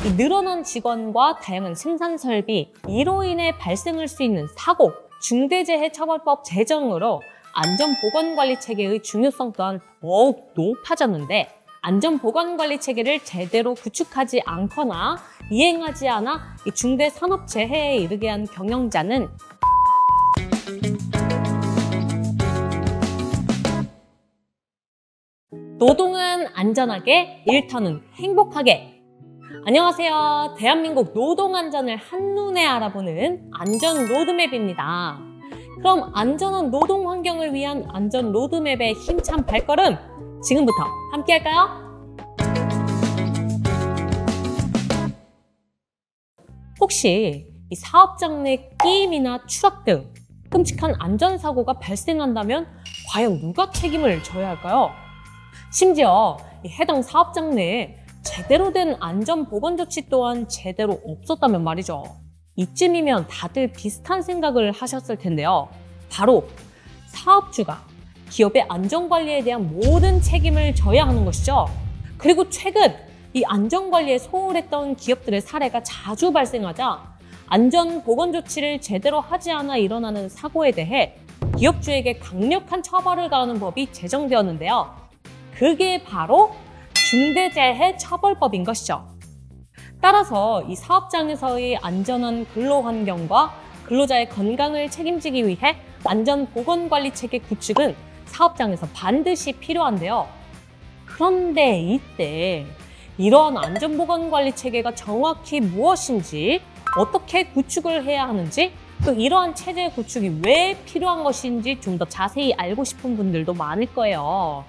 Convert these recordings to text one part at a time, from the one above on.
이 늘어난 직원과 다양한 생산 설비, 이로 인해 발생할 수 있는 사고, 중대재해처벌법 제정으로 안전보건관리 체계의 중요성 또한 더욱 높아졌는데, 안전보건관리 체계를 제대로 구축하지 않거나 이행하지 않아 이 중대산업재해에 이르게 한 경영자는 노동은 안전하게, 일터는 행복하게. 안녕하세요. 대한민국 노동 안전을 한눈에 알아보는 안전 로드맵입니다. 그럼 안전한 노동 환경을 위한 안전 로드맵의 힘찬 발걸음 지금부터 함께 할까요? 혹시 이 사업장 내 끼임이나 추락 등 끔찍한 안전사고가 발생한다면 과연 누가 책임을 져야 할까요? 심지어 해당 사업장 내에 제대로 된 안전보건조치 또한 제대로 없었다면 말이죠. 이쯤이면 다들 비슷한 생각을 하셨을 텐데요. 바로 사업주가 기업의 안전관리에 대한 모든 책임을 져야 하는 것이죠. 그리고 최근 이 안전관리에 소홀했던 기업들의 사례가 자주 발생하자 안전보건조치를 제대로 하지 않아 일어나는 사고에 대해 기업주에게 강력한 처벌을 가하는 법이 제정되었는데요. 그게 바로 중대재해처벌법인 것이죠. 따라서 이 사업장에서의 안전한 근로환경과 근로자의 건강을 책임지기 위해 안전보건관리체계 구축은 사업장에서 반드시 필요한데요. 그런데 이때 이러한 안전보건관리체계가 정확히 무엇인지, 어떻게 구축을 해야 하는지, 또 이러한 체제 구축이 왜 필요한 것인지 좀 더 자세히 알고 싶은 분들도 많을 거예요.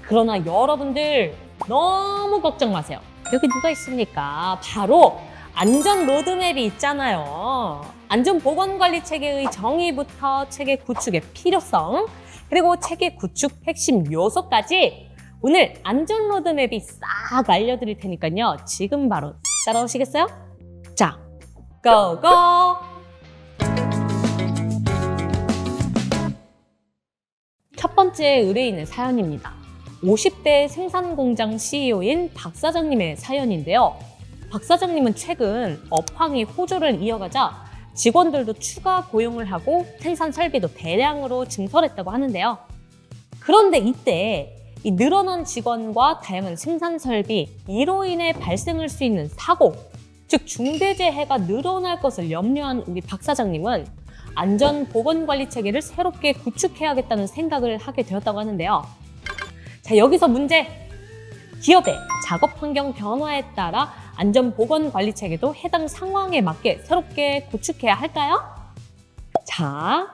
그러나 여러분들 너무 걱정 마세요. 여기 누가 있습니까? 바로 안전 로드맵이 있잖아요. 안전보건관리 체계의 정의부터 체계 구축의 필요성, 그리고 체계 구축 핵심 요소까지 오늘 안전 로드맵이 싹 알려드릴 테니까요. 지금 바로 따라오시겠어요? 자, 고고! 첫 번째 의뢰인의 사연입니다. 50대 생산공장 CEO인 박 사장님의 사연인데요. 박 사장님은 최근 업황이 호조를 이어가자 직원들도 추가 고용을 하고 생산 설비도 대량으로 증설했다고 하는데요. 그런데 이때 이 늘어난 직원과 다양한 생산 설비, 이로 인해 발생할 수 있는 사고, 즉 중대재해가 늘어날 것을 염려한 우리 박 사장님은 안전보건관리 체계를 새롭게 구축해야겠다는 생각을 하게 되었다고 하는데요. 자, 여기서 문제! 기업의 작업 환경 변화에 따라 안전보건관리 체계도 해당 상황에 맞게 새롭게 구축해야 할까요? 자,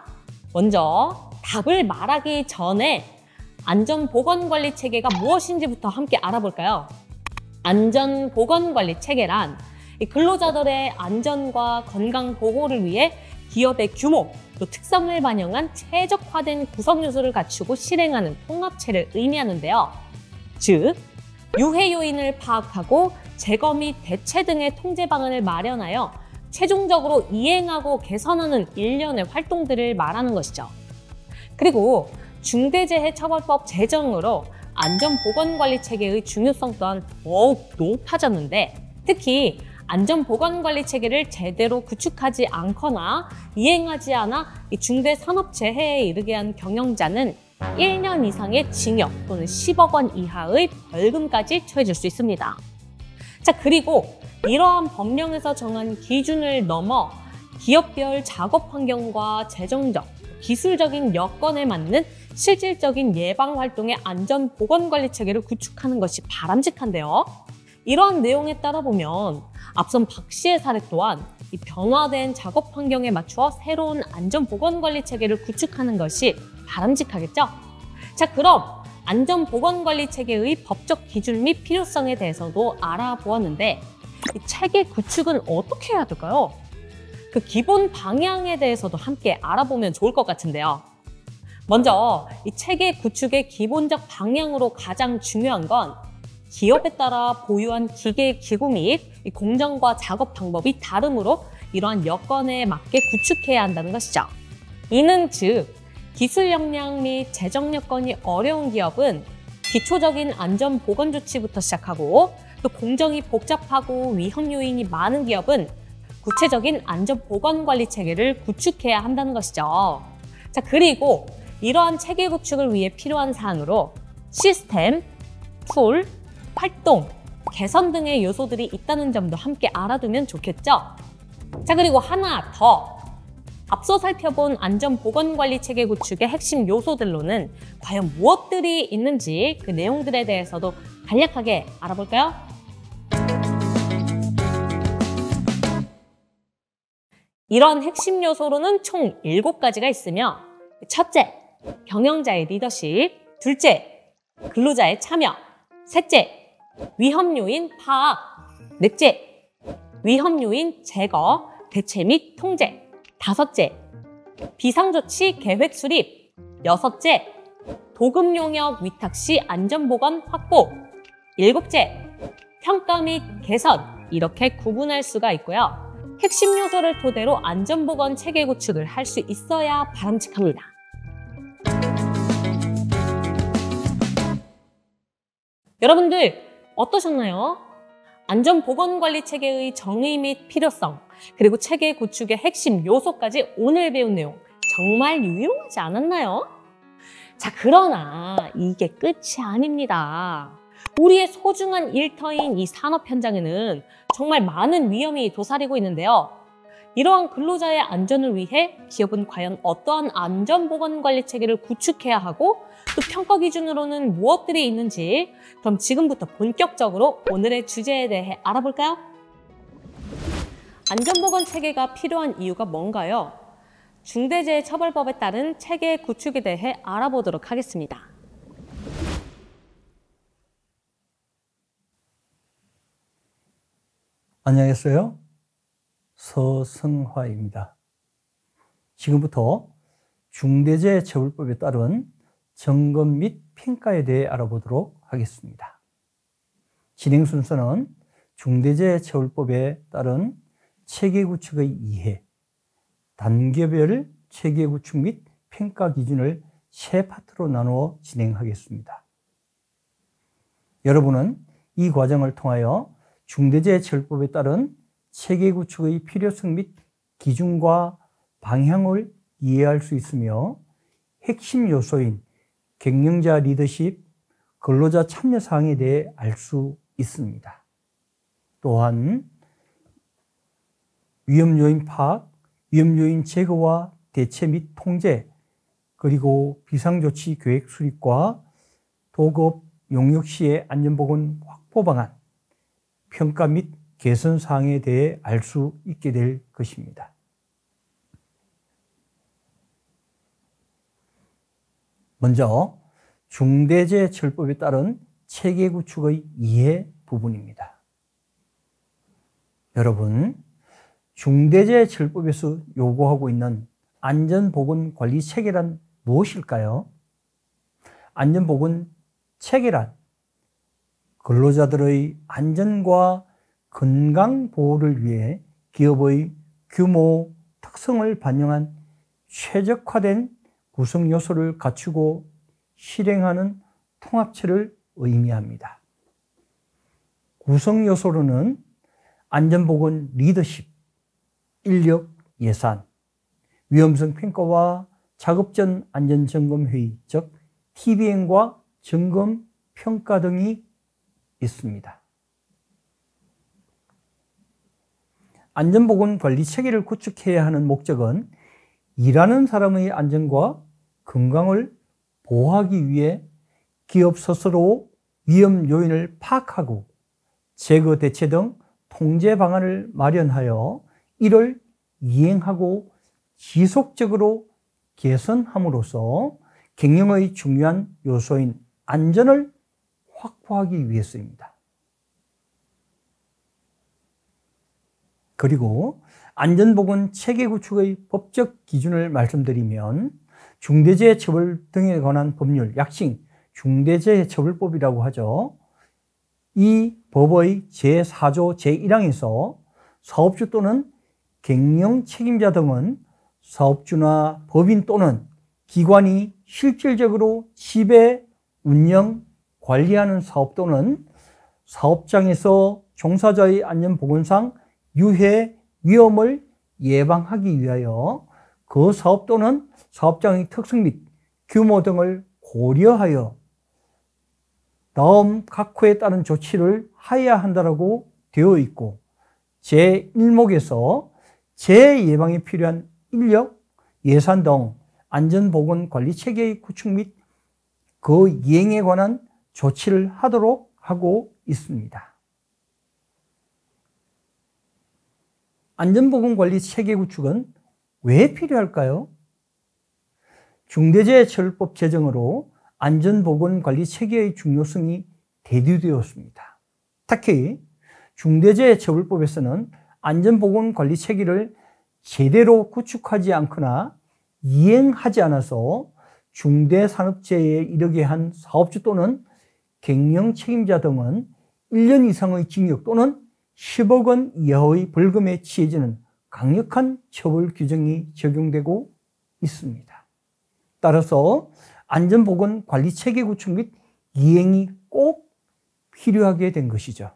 먼저 답을 말하기 전에 안전보건관리 체계가 무엇인지부터 함께 알아볼까요? 안전보건관리 체계란 근로자들의 안전과 건강 보호를 위해 기업의 규모, 또 특성을 반영한 최적화된 구성 요소를 갖추고 실행하는 통합체를 의미하는데요. 즉, 유해 요인을 파악하고 제거 및 대체 등의 통제 방안을 마련하여 최종적으로 이행하고 개선하는 일련의 활동들을 말하는 것이죠. 그리고 중대재해처벌법 제정으로 안전보건관리 체계의 중요성 또한 더욱 높아졌는데, 특히 안전보건관리 체계를 제대로 구축하지 않거나 이행하지 않아 중대산업재해에 이르게 한 경영자는 1년 이상의 징역 또는 10억 원 이하의 벌금까지 처해질 수 있습니다. 자, 그리고 이러한 법령에서 정한 기준을 넘어 기업별 작업 환경과 재정적, 기술적인 여건에 맞는 실질적인 예방활동의 안전보건관리 체계를 구축하는 것이 바람직한데요. 이러한 내용에 따라 보면 앞선 박 씨의 사례 또한 이 변화된 작업 환경에 맞추어 새로운 안전보건관리 체계를 구축하는 것이 바람직하겠죠? 자, 그럼 안전보건관리 체계의 법적 기준 및 필요성에 대해서도 알아보았는데, 이 체계 구축은 어떻게 해야 될까요? 그 기본 방향에 대해서도 함께 알아보면 좋을 것 같은데요. 먼저 이 체계 구축의 기본적 방향으로 가장 중요한 건 기업에 따라 보유한 기계, 기구 및 공정과 작업 방법이 다르므로 이러한 여건에 맞게 구축해야 한다는 것이죠. 이는 즉 기술 역량 및 재정 여건이 어려운 기업은 기초적인 안전 보건 조치부터 시작하고 또 공정이 복잡하고 위험 요인이 많은 기업은 구체적인 안전보건관리 체계를 구축해야 한다는 것이죠. 자, 그리고 이러한 체계 구축을 위해 필요한 사항으로 시스템, 툴, 활동, 개선 등의 요소들이 있다는 점도 함께 알아두면 좋겠죠? 자, 그리고 하나 더. 앞서 살펴본 안전보건관리 체계 구축의 핵심 요소들로는 과연 무엇들이 있는지 그 내용들에 대해서도 간략하게 알아볼까요? 이런 핵심 요소로는 총 7가지가 있으며 첫째, 경영자의 리더십, 둘째, 근로자의 참여, 셋째, 위험 요인 파악, 넷째, 위험 요인 제거, 대체 및 통제, 다섯째, 비상조치 계획 수립, 여섯째, 도급 용역 위탁 시 안전보건 확보, 일곱째, 평가 및 개선, 이렇게 구분할 수가 있고요. 핵심 요소를 토대로 안전보건 체계 구축을 할 수 있어야 바람직합니다. 여러분들 어떠셨나요? 안전보건관리 체계의 정의 및 필요성, 그리고 체계 구축의 핵심 요소까지 오늘 배운 내용 정말 유용하지 않았나요? 자, 그러나 이게 끝이 아닙니다. 우리의 소중한 일터인 이 산업 현장에는 정말 많은 위험이 도사리고 있는데요. 이러한 근로자의 안전을 위해 기업은 과연 어떠한 안전보건관리 체계를 구축해야 하고 또 평가 기준으로는 무엇들이 있는지, 그럼 지금부터 본격적으로 오늘의 주제에 대해 알아볼까요? 안전보건 체계가 필요한 이유가 뭔가요? 중대재해처벌법에 따른 체계 구축에 대해 알아보도록 하겠습니다. 안녕하세요. 서성화입니다. 지금부터 중대재해처벌법에 따른 점검 및 평가에 대해 알아보도록 하겠습니다. 진행 순서는 중대재해처벌법에 따른 체계 구축의 이해, 단계별 체계 구축 및 평가 기준을 세 파트로 나누어 진행하겠습니다. 여러분은 이 과정을 통하여 중대재해처벌법에 따른 체계 구축의 필요성 및 기준과 방향을 이해할 수 있으며 핵심 요소인 경영자 리더십, 근로자 참여 사항에 대해 알 수 있습니다. 또한 위험 요인 파악, 위험 요인 제거와 대체 및 통제, 그리고 비상조치 계획 수립과 도급 용역 시의 안전보건 확보 방안, 평가 및 개선 사항에 대해 알 수 있게 될 것입니다. 먼저 중대재해처벌법에 따른 체계 구축의 이해 부분입니다. 여러분, 중대재해처벌법에서 요구하고 있는 안전보건관리 체계란 무엇일까요? 안전보건 체계란 근로자들의 안전과 건강 보호를 위해 기업의 규모, 특성을 반영한 최적화된 구성 요소를 갖추고 실행하는 통합체를 의미합니다. 구성 요소로는 안전보건 리더십, 인력 예산, 위험성 평가와 작업 전 안전점검회의, 즉 TBM과 점검 평가 등이 있습니다. 안전보건관리 체계를 구축해야 하는 목적은 일하는 사람의 안전과 건강을 보호하기 위해 기업 스스로 위험 요인을 파악하고 제거 대체 등 통제 방안을 마련하여 이를 이행하고 지속적으로 개선함으로써 경영의 중요한 요소인 안전을 확보하기 위해서입니다. 그리고 안전보건 체계 구축의 법적 기준을 말씀드리면 중대재해처벌 등에 관한 법률, 약칭 중대재해처벌법이라고 하죠. 이 법의 제4조 제1항에서 사업주 또는 경영 책임자 등은 사업주나 법인 또는 기관이 실질적으로 지배, 운영, 관리하는 사업 또는 사업장에서 종사자의 안전보건상 유해 위험을 예방하기 위하여 그 사업 또는 사업장의 특성 및 규모 등을 고려하여 다음 각호에 따른 조치를 하여야 한다고 되어 있고, 제1목에서 재예방에 필요한 인력, 예산 등 안전보건관리 체계의 구축 및 그 이행에 관한 조치를 하도록 하고 있습니다. 안전보건관리 체계 구축은 왜 필요할까요? 중대재해처벌법 제정으로 안전보건관리 체계의 중요성이 대두되었습니다. 특히 중대재해처벌법에서는 안전보건관리 체계를 제대로 구축하지 않거나 이행하지 않아서 중대산업재해에 이르게 한 사업주 또는 경영 책임자 등은 1년 이상의 징역 또는 10억 원 이하의 벌금에 취해지는 강력한 처벌 규정이 적용되고 있습니다. 따라서 안전보건관리 체계 구축 및 이행이 꼭 필요하게 된 것이죠.